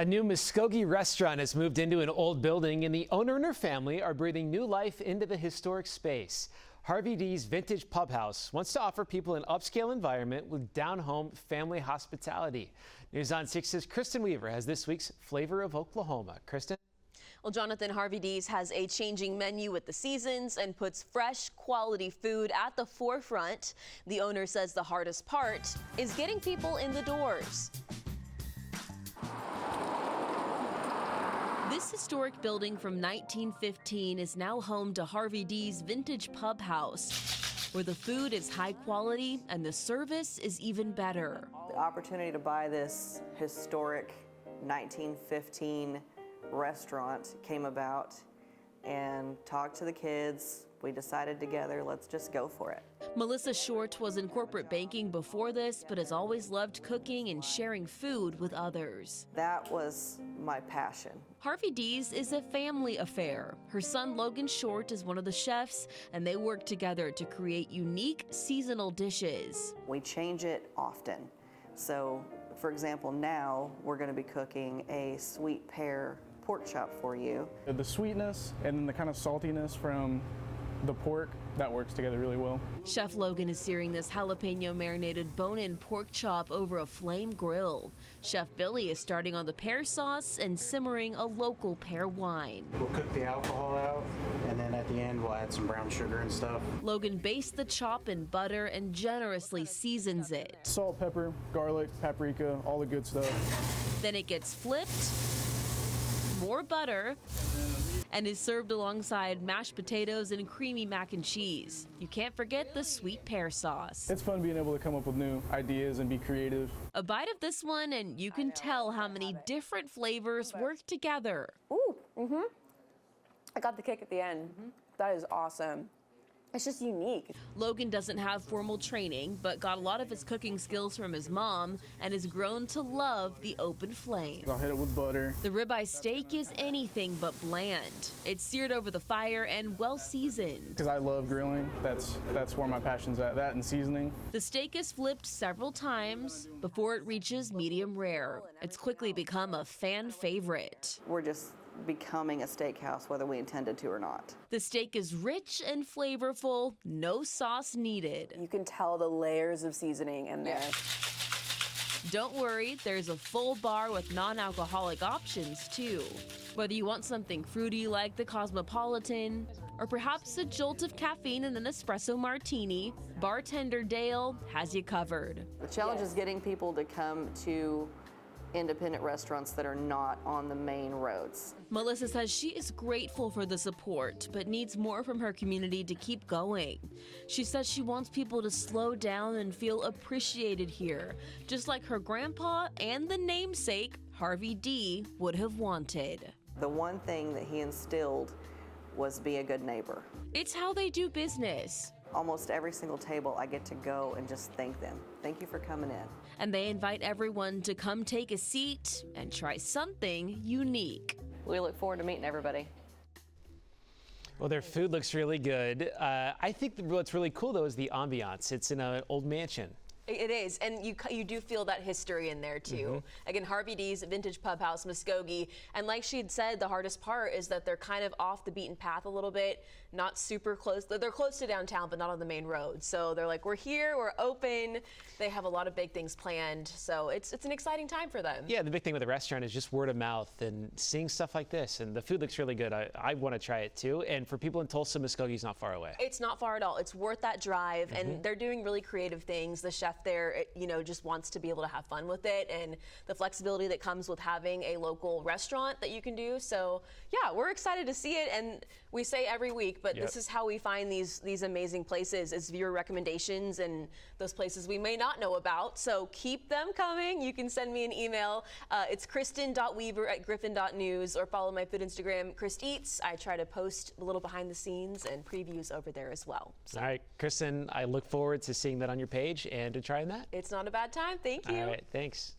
A new Muskogee restaurant has moved into an old building, and the owner and her family are breathing new life into the historic space. Harvey D's Vintage PubHouse wants to offer people an upscale environment with down-home family hospitality. News on 6's Kristen Weaver has this week's Flavor of Oklahoma. Kristen? Well, Jonathan, Harvey D's has a changing menu with the seasons and puts fresh, quality food at the forefront. The owner says the hardest part is getting people in the doors. This historic building from 1915 is now home to Harvey D's Vintage PubHouse, where the food is high quality and the service is even better. The opportunity to buy this historic 1915 restaurant came about, and talked to the kids. We decided together, let's just go for it. Melissa Short was in corporate banking before this, but has always loved cooking and sharing food with others. That was my passion. Harvey D's is a family affair. Her son Logan Short is one of the chefs, and they work together to create unique seasonal dishes. We change it often. So, for example, now we're going to be cooking a sweet pear pork chop for you. The sweetness and then the kind of saltiness from the pork, that works together really well. Chef Logan is searing this jalapeno marinated bone-in pork chop over a flame grill. Chef Billy is starting on the pear sauce and simmering a local pear wine. We'll cook the alcohol out, and then at the end we'll add some brown sugar and stuff. Logan bastes the chop in butter and generously seasons it. Salt, pepper, garlic, paprika, all the good stuff. Then it gets flipped, more butter, and is served alongside mashed potatoes and creamy mac and cheese. You can't forget the sweet pear sauce. It's fun being able to come up with new ideas and be creative. A bite of this one and you can tell how many different flavors work together. Ooh, I got the kick at the end. That is awesome. It's just unique. Logan doesn't have formal training, but got a lot of his cooking skills from his mom and has grown to love the open flame. I'll hit it with butter. The ribeye steak is anything but bland. It's seared over the fire and well seasoned. Because I love grilling, that's where my passion's at, that and seasoning. The steak is flipped several times before it reaches medium rare. It's quickly become a fan favorite. We're just becoming a steakhouse, whether we intended to or not. The steak is rich and flavorful, no sauce needed. You can tell the layers of seasoning in there. Don't worry, there's a full bar with non-alcoholic options too. Whether you want something fruity like the Cosmopolitan, or perhaps a jolt of caffeine in an espresso martini, bartender Dale has you covered. The challenge is getting people to come to independent restaurants that are not on the main roads. Melissa says she is grateful for the support, but needs more from her community to keep going. She says she wants people to slow down and feel appreciated here, just like her grandpa and the namesake, Harvey D, would have wanted. The one thing that he instilled was be a good neighbor. It's how they do business. Almost every single table I get to go and just thank them. Thank you for coming in. And they invite everyone to come take a seat and try something unique. We look forward to meeting everybody. Well, their food looks really good. I think what's really cool, though, is the ambiance. It's in an old mansion. It is, and you do feel that history in there too. Again, Harvey D's Vintage PubHouse, Muskogee, and like she had said, the hardest part is that they're kind of off the beaten path a little bit, not super close. They're close to downtown, but not on the main road. So they're like, we're here, we're open. They have a lot of big things planned, so it's an exciting time for them. Yeah, the big thing with the restaurant is just word of mouth and seeing stuff like this, and the food looks really good. I want to try it too, and for people in Tulsa, Muskogee's not far away. It's not far at all. It's worth that drive, and they're doing really creative things. The chef there, just wants to be able to have fun with it, and the flexibility that comes with having a local restaurant that you can do. So yeah, we're excited to see it, and we say every week, but this is how we find these amazing places, is viewer recommendations and those places we may not know about. So keep them coming. You can send me an email. It's kristen.weaver@griffin.news, or follow my food Instagram, Krist Eats. I try to post a little behind the scenes and previews over there as well. So. All right, Kristen, I look forward to seeing that on your page and to trying that. It's not a bad time. Thank you. All right, thanks.